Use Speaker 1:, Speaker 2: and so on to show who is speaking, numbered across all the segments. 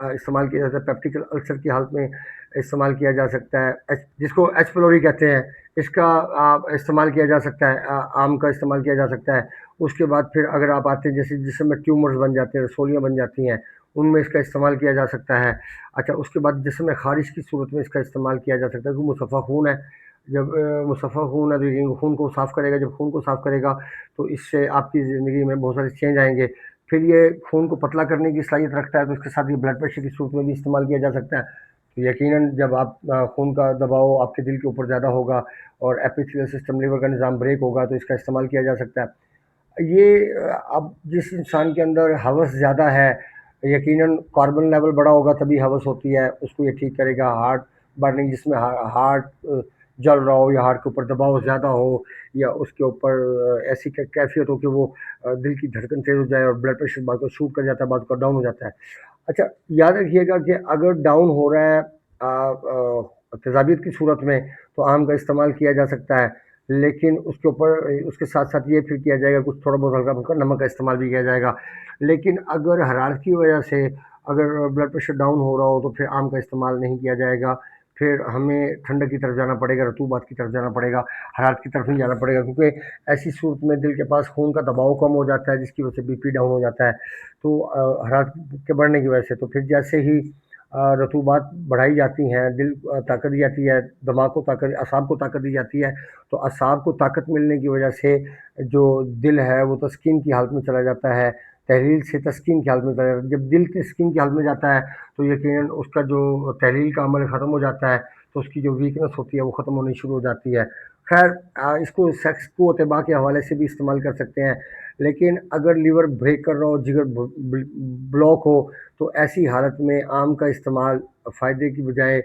Speaker 1: استعمال کیا جاتا ہے، پیپٹیکل السر کی حالت میں استعمال کیا جا سکتا ہے، جس کو ایچ پیلوری کہتے ہیں، اس کا استعمال کیا جا سکتا ہے، آم کا استعمال کیا جا سکتا ہے۔ اس کے بعد پھر اگر آپ آتے ہیں جیسے جسم میں ٹیومرز بن جاتے ہیں، رسولیاں بن جاتی ہیں، ان میں اس کا استعمال کیا جا سکتا ہے۔ اچھا، اس کے بعد جسم میں خارش کی صورت میں اس کا استعمال کیا جا سکتا ہے، کیونکہ مصفہ خون ہے، جب مصفہ خون ہے تو یہ خون کو صاف کرے گا، جب خون کو صاف کرے گا تو اس سے آپ کی زندگی میں بہت سارے چینج آئیں گے۔ پھر یہ خون کو پتلا کرنے کی صلاحیت رکھتا ہے، تو اس کے ساتھ یہ بلڈ پریشر کی صورت میں بھی استعمال کیا جا سکتا ہے۔ تو یقیناً جب آپ خون کا دباؤ آپ کے دل کے اوپر زیادہ ہوگا اور ایپیتھیلیل سسٹم لیور کا نظام بریک ہوگا تو اس کا استعمال کیا جا سکتا ہے۔ یہ اب جس انسان کے اندر ہوس زیادہ ہے، یقیناً کاربن لیول بڑا ہوگا تبھی ہوس ہوتی ہے، اس کو یہ ٹھیک کرے گا۔ ہارٹ برننگ، جس میں ہارٹ جل رہا ہو یا ہارٹ کے اوپر دباؤ زیادہ ہو یا اس کے اوپر ایسی کیفیت ہو کہ وہ دل کی دھڑکن تیز ہو جائے اور بلڈ پریشر بعد کو شوٹ کر جاتا ہے، بعد کو ڈاؤن ہو جاتا ہے۔ اچھا، یاد رکھیے گا کہ اگر ڈاؤن ہو رہا ہے تیزابیت کی صورت میں تو آم کا استعمال کیا جا سکتا ہے، لیکن اس کے اوپر اس کے ساتھ ساتھ یہ پھر کیا جائے گا، کچھ تھوڑا بہت ہلکا پھلکا نمک کا استعمال بھی کیا جائے گا۔ لیکن اگر حرارت کی وجہ سے اگر بلڈ پریشر ڈاؤن ہو رہا ہو تو پھر آم کا استعمال نہیں کیا جائے گا، پھر ہمیں ٹھنڈک کی طرف جانا پڑے گا، رطوبات کی طرف جانا پڑے گا، حرارت کی طرف نہیں جانا پڑے گا، کیونکہ ایسی صورت میں دل کے پاس خون کا دباؤ کم ہو جاتا ہے، جس کی وجہ سے بی پی ڈاؤن ہو جاتا ہے، تو حرارت کے بڑھنے کی وجہ سے۔ تو پھر جیسے ہی رطوبات بڑھائی جاتی ہیں، دل طاقت دی جاتی ہے، دماغ کو طاقت، اعصاب کو طاقت دی جاتی ہے، تو اعصاب کو طاقت ملنے کی وجہ سے جو دل ہے وہ تسکین کی حالت میں چلا جاتا ہے، تحلیل سے تسکین کی حالت میں چلا جاتا ہے۔ جب دل تسکین کی حالت میں جاتا ہے تو یقیناً اس کا جو تحلیل کا عمل ختم ہو جاتا ہے، تو اس کی جو ویکنس ہوتی ہے وہ ختم ہونی شروع ہو جاتی ہے۔ خیر، اس کو سیکس کو اتباع کے حوالے سے بھی استعمال کر سکتے ہیں، لیکن اگر لیور بریک کر رہا ہو، جگر بلاک ہو، تو ایسی حالت میں آم کا استعمال فائدے کی بجائے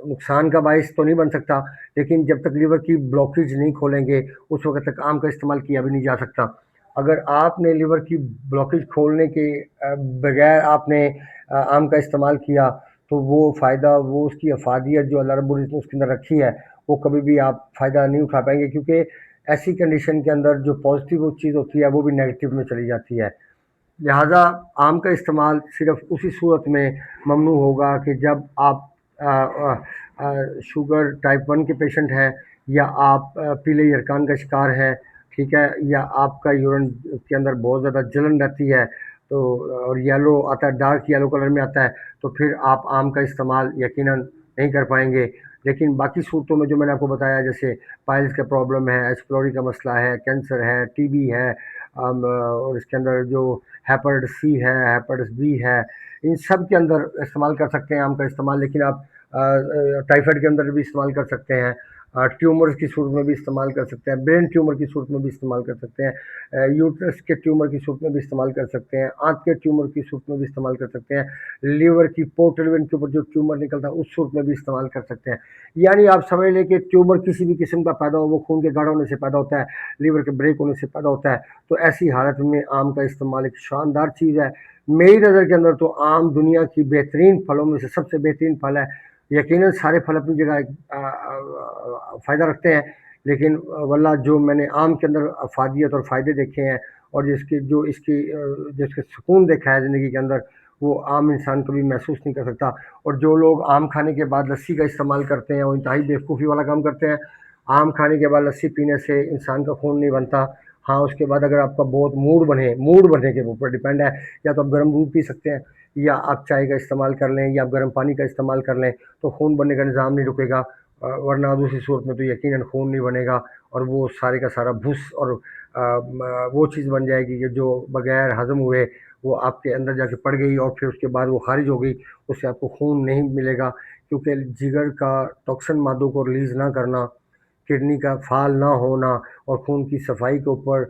Speaker 1: نقصان کا باعث تو نہیں بن سکتا، لیکن جب تک لیور کی بلاکیج نہیں کھولیں گے اس وقت تک آم کا استعمال کیا بھی نہیں جا سکتا۔ اگر آپ نے لیور کی بلاکیج کھولنے کے بغیر آپ نے آم کا استعمال کیا تو وہ فائدہ، وہ اس کی افادیت جو اللہ رب العزت نے اس کے اندر رکھی ہے، وہ کبھی بھی آپ فائدہ نہیں اٹھا پائیں گے، کیونکہ ایسی کنڈیشن کے اندر جو پازیٹیو چیز ہوتی ہے وہ بھی نیگیٹو میں چلی جاتی ہے۔ لہٰذا آم کا استعمال صرف اسی صورت میں ممنوع ہوگا کہ جب آپ شوگر ٹائپ 1 کے پیشنٹ ہیں، یا آپ پیلے یرکان کا شکار ہیں، ٹھیک ہے، یا آپ کا یورین کے اندر بہت زیادہ جلن رہتی ہے تو اور یلو آتا ہے، ڈارک یلو کلر میں آتا ہے، تو پھر آپ آم کا استعمال یقیناً نہیں کر پائیں گے۔ لیکن باقی صورتوں میں جو میں نے آپ کو بتایا، جیسے پائلز کا پرابلم ہے، ایچ پیلوری کا مسئلہ ہے، کینسر ہے، ٹی بی ہے، اور اس کے اندر جو ہیپاٹائٹس سی ہے، ہیپاٹائٹس بی ہے، ان سب کے اندر استعمال کر سکتے ہیں آم کا استعمال۔ لیکن آپ ٹائیفائڈ کے اندر بھی استعمال کر سکتے ہیں، ٹیومرز کی صورت میں بھی استعمال کر سکتے ہیں، برین ٹیومر کی صورت میں بھی استعمال کر سکتے ہیں، یوٹرس کے ٹیومر کی صورت میں بھی استعمال کر سکتے ہیں، آنت کے ٹیومر کی صورت میں بھی استعمال کر سکتے ہیں، لیور کی پورٹل وین کے اوپر جو ٹیومر نکلتا ہے اس صورت میں بھی استعمال کر سکتے ہیں۔ یعنی آپ سمجھ لیں کہ ٹیومر کسی بھی قسم کا پیدا ہو، وہ خون کے گاڑھ ہونے سے پیدا ہوتا ہے، لیور کے بریک ہونے سے پیدا ہوتا ہے، تو ایسی حالت میں آم کا استعمال ایک شاندار چیز ہے۔ میری نظر کے اندر تو آم دنیا کی بہترین پھلوں میں سے سب سے بہترین پھل ہے۔ یقیناً سارے پھل اپنی جگہ فائدہ رکھتے ہیں، لیکن واللہ جو میں نے آم کے اندر افادیت اور فائدے دیکھے ہیں، اور جس کے سکون دیکھا ہے زندگی کے اندر، وہ عام انسان کبھی محسوس نہیں کر سکتا۔ اور جو لوگ آم کھانے کے بعد لسی کا استعمال کرتے ہیں وہ انتہائی بیوقوفی والا کام کرتے ہیں۔ آم کھانے کے بعد لسی پینے سے انسان کا خون نہیں بنتا۔ ہاں، اس کے بعد اگر آپ کا بہت موڈ بننے کے اوپر ڈیپینڈ ہے، یا تو آپ گرم دودھ پی سکتے ہیں، یا آپ چائے کا استعمال کر لیں، یا آپ گرم پانی کا استعمال کر لیں، تو خون بننے کا نظام نہیں رکے گا، ورنہ دوسری صورت میں تو یقیناً خون نہیں بنے گا، اور وہ سارے کا سارا بھس اور وہ چیز بن جائے گی کہ جو بغیر ہضم ہوئے وہ آپ کے اندر جا کے پڑ گئی، اور پھر اس کے بعد وہ خارج ہو گئی، اس سے آپ کو خون نہیں ملے گا، کیونکہ جگر کا ٹاکسن مادوں کو ریلیز نہ کرنا، کڈنی کا فعال نہ ہونا، اور خون کی صفائی کے اوپر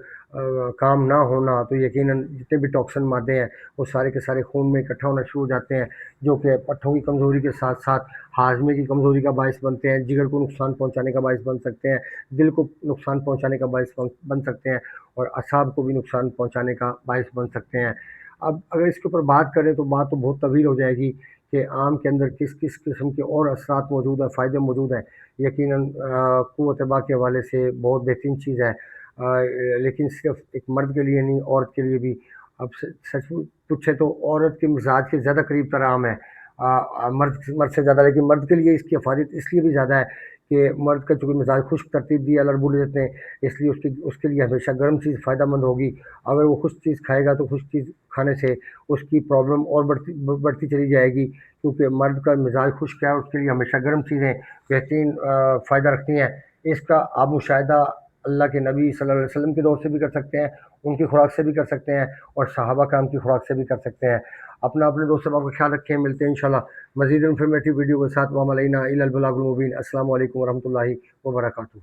Speaker 1: کام نہ ہونا، تو یقیناً جتنے بھی ٹاکسن مادے ہیں وہ سارے کے سارے خون میں اکٹھا ہونا شروع ہو جاتے ہیں، جو کہ پٹھوں کی کمزوری کے ساتھ ساتھ ہاضمے کی کمزوری کا باعث بنتے ہیں، جگر کو نقصان پہنچانے کا باعث بن سکتے ہیں، دل کو نقصان پہنچانے کا باعث بن سکتے ہیں، اور اعصاب کو بھی نقصان پہنچانے کا باعث بن سکتے ہیں۔ اب اگر اس کے اوپر بات کریں تو بات تو بہت طویل ہو جائے گی کہ آم کے اندر کس کس قسم کے اور اثرات موجود ہیں، فائدے موجود ہیں۔ یقیناً قوت باع کے حوالے سے بہت بہترین چیز ہے، لیکن صرف ایک مرد کے لیے نہیں، عورت کے لیے بھی اب سچ پوچھے تو عورت کے مزاج کے زیادہ قریب تر عام ہے مرد سے زیادہ، لیکن مرد کے لیے اس کی افادیت اس لیے بھی زیادہ ہے کہ مرد کا چونکہ مزاج خشک ترتیب دی اللہ رب العزت نے، اس لیے اس کے لیے ہمیشہ گرم چیز فائدہ مند ہوگی۔ اگر وہ خشک چیز کھائے گا تو خشک چیز کھانے سے اس کی پرابلم اور بڑھتی چلی جائے گی، کیونکہ مرد کا مزاج خشک ہے، اس کے لیے ہمیشہ گرم چیزیں بہترین فائدہ رکھتی ہیں۔ اس کا آپ مشاہدہ اللہ کے نبی صلی اللہ علیہ وسلم کے دور سے بھی کر سکتے ہیں، ان کی خوراک سے بھی کر سکتے ہیں، اور صحابہ کرام کی خوراک سے بھی کر سکتے ہیں۔ اپنے دوست احباب کا خیال رکھیں، ملتے ہیں انشاءاللہ مزید انفارمیٹیو ویڈیو کے ساتھ۔ وما علینا الا البلاغ المبین۔ السلام علیکم ورحمۃ اللہ وبرکاتہ۔